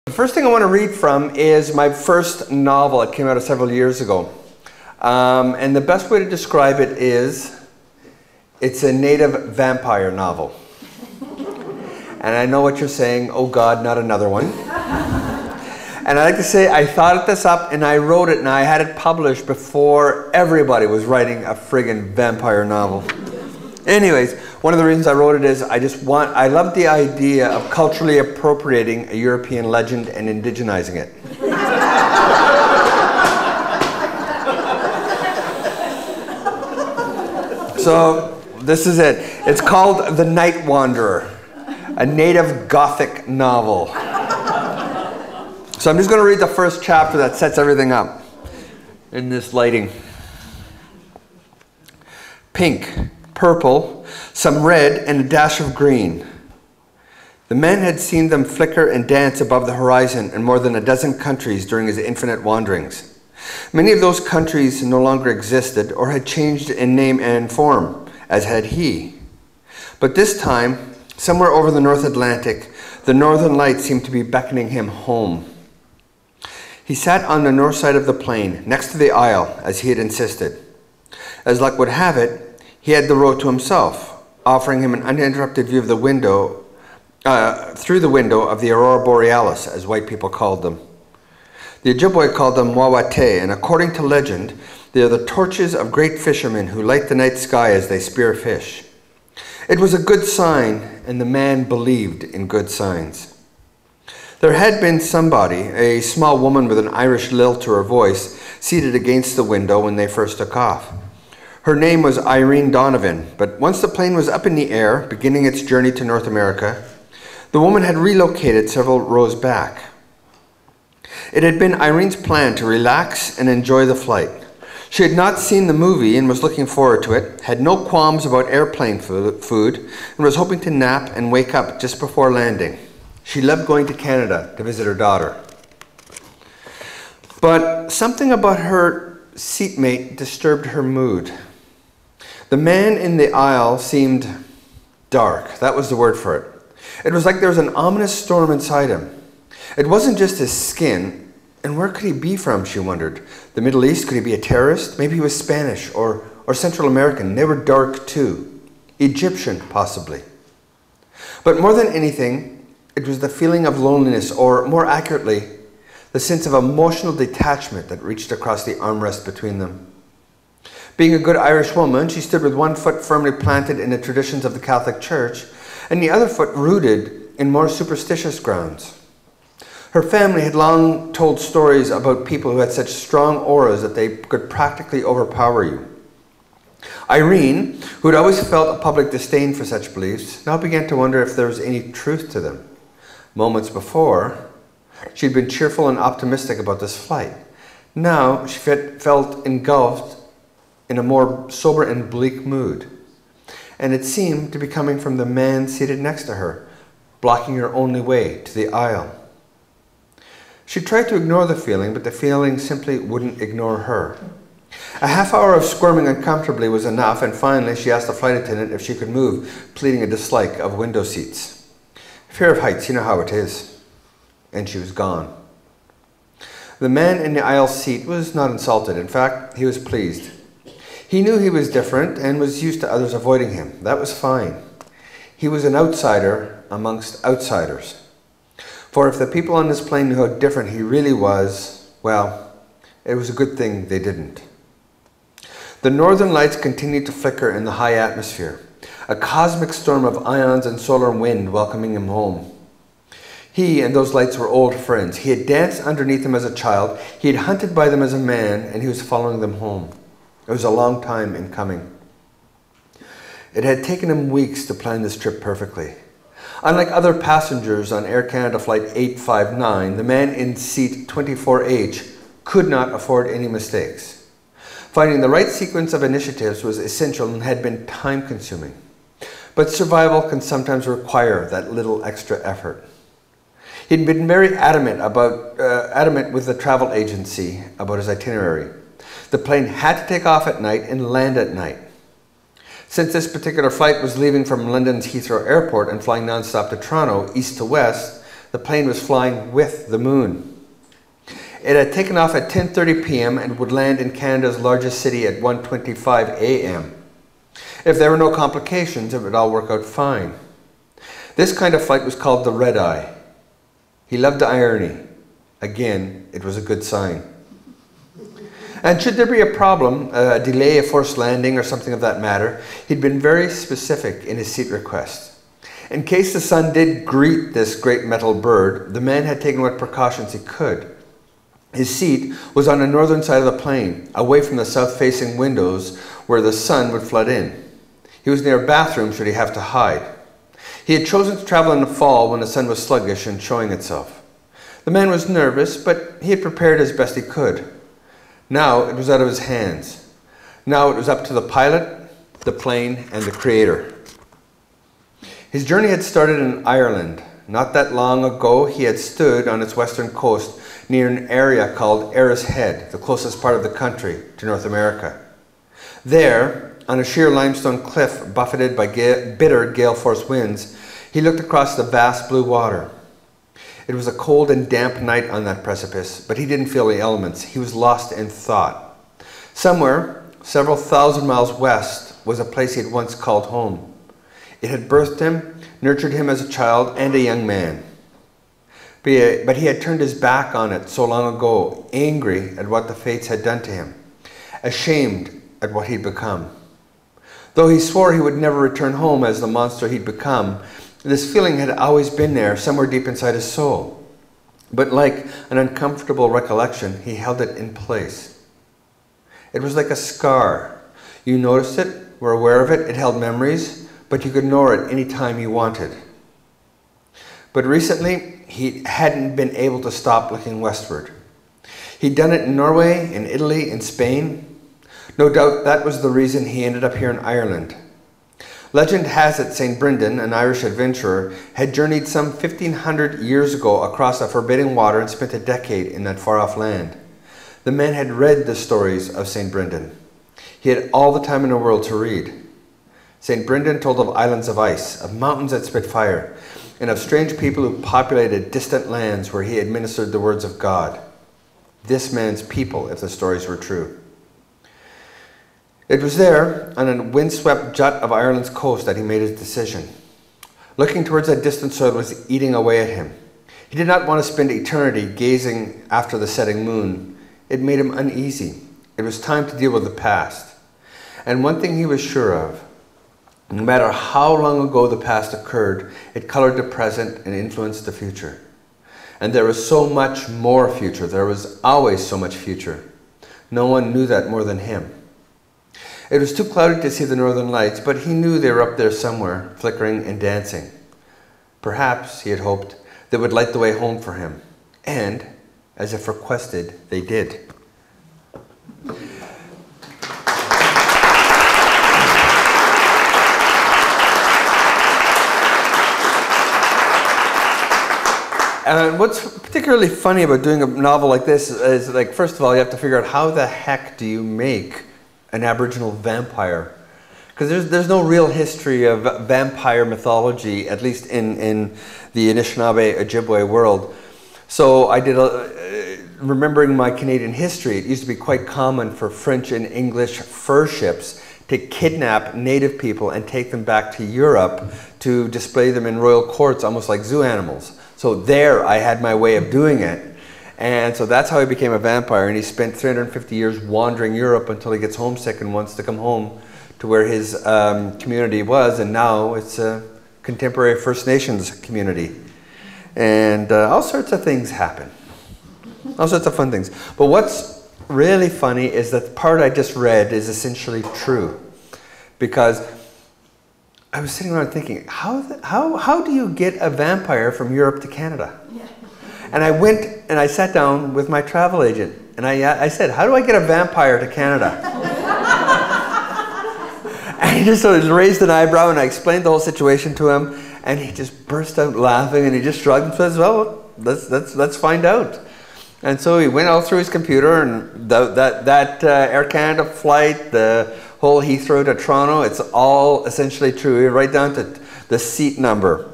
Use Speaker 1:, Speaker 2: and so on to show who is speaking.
Speaker 1: The first thing I want to read from is my first novel. It came out several years ago. And the best way to describe it is, it's a native vampire novel. And I know what you're saying, oh God, not another one. And I like to say, I thought this up and I wrote it and I had it published before everybody was writing a friggin' vampire novel. Anyways, one of the reasons I wrote it is I love the idea of culturally appropriating a European legend and indigenizing it. So this is it. It's called The Night Wanderer, a native Gothic novel. So I'm just going to read the first chapter that sets everything up in this lighting. Pink, purple, some red, and a dash of green. The man had seen them flicker and dance above the horizon in more than a dozen countries during his infinite wanderings. Many of those countries no longer existed or had changed in name and form, as had he. But this time, somewhere over the North Atlantic, the northern lights seemed to be beckoning him home. He sat on the north side of the plain, next to the isle, as he had insisted. As luck would have it, he had the road to himself, offering him an uninterrupted view of the window, through the window of the Aurora Borealis, as white people called them. The Ojibwe called them Wawate, and according to legend, they are the torches of great fishermen who light the night sky as they spear fish. It was a good sign, and the man believed in good signs. There had been somebody, a small woman with an Irish lilt to her voice, seated against the window when they first took off. Her name was Irene Donovan, but once the plane was up in the air, beginning its journey to North America, the woman had relocated several rows back. It had been Irene's plan to relax and enjoy the flight. She had not seen the movie and was looking forward to it, had no qualms about airplane food, and was hoping to nap and wake up just before landing. She loved going to Canada to visit her daughter. But something about her seatmate disturbed her mood. The man in the aisle seemed dark. That was the word for it. It was like there was an ominous storm inside him. It wasn't just his skin. And where could he be from, she wondered. The Middle East? Could he be a terrorist? Maybe he was Spanish or Central American. They were dark too. Egyptian, possibly. But more than anything, it was the feeling of loneliness, or more accurately, the sense of emotional detachment that reached across the armrest between them. Being a good Irish woman, she stood with one foot firmly planted in the traditions of the Catholic Church, and the other foot rooted in more superstitious grounds. Her family had long told stories about people who had such strong auras that they could practically overpower you. Irene, who had always felt a public disdain for such beliefs, now began to wonder if there was any truth to them. Moments before, she'd been cheerful and optimistic about this flight. Now she felt engulfed in a more sober and bleak mood. And it seemed to be coming from the man seated next to her, blocking her only way to the aisle. She tried to ignore the feeling, but the feeling simply wouldn't ignore her. A half hour of squirming uncomfortably was enough, and finally she asked the flight attendant if she could move, pleading a dislike of window seats. Fear of heights, you know how it is. And she was gone. The man in the aisle seat was not insulted. In fact, he was pleased. He knew he was different and was used to others avoiding him. That was fine. He was an outsider amongst outsiders. For if the people on this plane knew how different he really was, well, it was a good thing they didn't. The northern lights continued to flicker in the high atmosphere, a cosmic storm of ions and solar wind welcoming him home. He and those lights were old friends. He had danced underneath them as a child, he had hunted by them as a man, and he was following them home. It was a long time in coming. It had taken him weeks to plan this trip perfectly. Unlike other passengers on Air Canada Flight 859, the man in seat 24H could not afford any mistakes. Finding the right sequence of initiatives was essential and had been time-consuming. But survival can sometimes require that little extra effort. He'd been very adamant with the travel agency about his itinerary. The plane had to take off at night and land at night. Since this particular flight was leaving from London's Heathrow Airport and flying non-stop to Toronto, east to west, The plane was flying with the moon. It had taken off at 10:30 p.m. and would land in Canada's largest city at 1:25 a.m. If there were no complications, it would all work out fine. This kind of flight was called the red eye. He loved the irony. Again, it was a good sign. And should there be a problem, a delay, a forced landing, or something of that matter, he'd been very specific in his seat request. In case the sun did greet this great metal bird, the man had taken what precautions he could. His seat was on the northern side of the plane, away from the south-facing windows where the sun would flood in. He was near a bathroom should he have to hide. He had chosen to travel in the fall when the sun was sluggish and showing itself. The man was nervous, but he had prepared as best he could. Now it was out of his hands. Now it was up to the pilot, the plane, and the creator. His journey had started in Ireland. Not that long ago, he had stood on its western coast near an area called Erris Head, the closest part of the country to North America. There, on a sheer limestone cliff buffeted by bitter gale-force winds, he looked across the vast blue water. It was a cold and damp night on that precipice, but he didn't feel the elements. He was lost in thought. Somewhere, several thousand miles west, was a place he had once called home. It had birthed him, nurtured him as a child and a young man. But he had turned his back on it so long ago, angry at what the fates had done to him, ashamed at what he'd become. Though he swore he would never return home as the monster he'd become, this feeling had always been there, somewhere deep inside his soul. But like an uncomfortable recollection, he held it in place. It was like a scar. You noticed it, were aware of it, it held memories, but you could ignore it any time you wanted. But recently, he hadn't been able to stop looking westward. He'd done it in Norway, in Italy, in Spain. No doubt that was the reason he ended up here in Ireland. Legend has it St. Brendan, an Irish adventurer, had journeyed some 1,500 years ago across a forbidding water and spent a decade in that far-off land. The man had read the stories of St. Brendan. He had all the time in the world to read. St. Brendan told of islands of ice, of mountains that spit fire, and of strange people who populated distant lands where he administered the words of God. This man's people, if the stories were true. It was there, on a windswept jut of Ireland's coast, that he made his decision. Looking towards that distant soil was eating away at him. He did not want to spend eternity gazing after the setting moon. It made him uneasy. It was time to deal with the past. And one thing he was sure of, no matter how long ago the past occurred, it colored the present and influenced the future. And there was so much more future. There was always so much future. No one knew that more than him. It was too cloudy to see the northern lights, but he knew they were up there somewhere, flickering and dancing. Perhaps, he had hoped, they would light the way home for him. And, as if requested, they did. And what's particularly funny about doing a novel like this is, like, first of all, you have to figure out how the heck do you make an Aboriginal vampire? Because there's no real history of vampire mythology, at least in the Anishinaabe Ojibwe world. So I did, remembering my Canadian history, it used to be quite common for French and English fur ships to kidnap native people and take them back to Europe to display them in royal courts, almost like zoo animals. So there I had my way of doing it. And so that's how he became a vampire, and he spent 350 years wandering Europe until he gets homesick and wants to come home to where his community was, and now it's a contemporary First Nations community. And all sorts of things happen. All sorts of fun things. But what's really funny is that the part I just read is essentially true. Because I was sitting around thinking, how do you get a vampire from Europe to Canada? Yeah. And I went and I sat down with my travel agent and I said, how do I get a vampire to Canada? And he just sort of raised an eyebrow, and I explained the whole situation to him, and he just burst out laughing, and he just shrugged and says, well, let's find out. And so he went all through his computer, and that Air Canada flight, the whole Heathrow to Toronto, it's all essentially true, right down to the seat number.